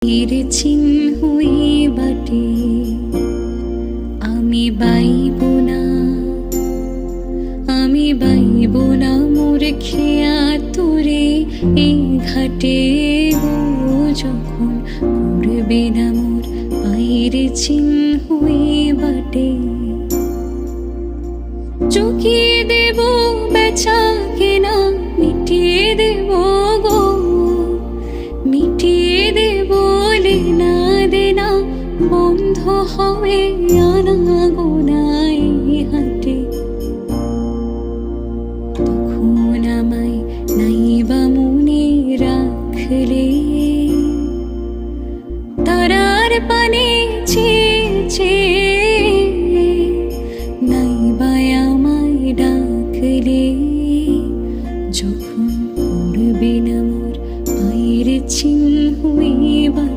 এর চিহ্নই বাটে আমি বাইব না, আমি বাইব না মোর খেয়া তোরে এই ঘাটে গো, যখন পড়বে না মোর পায়ের চিহ্নই বাটে। চুকিয়ে দেব বেচা কেনা, মিটিয়ে দেব গো, মিটিয়ে দেব লেনা দেনা, বন্ধ হবে আনা গোনাই হাটে। তখন আমায় নাইবা মনে রাখলে, তারার পানে চেয়ে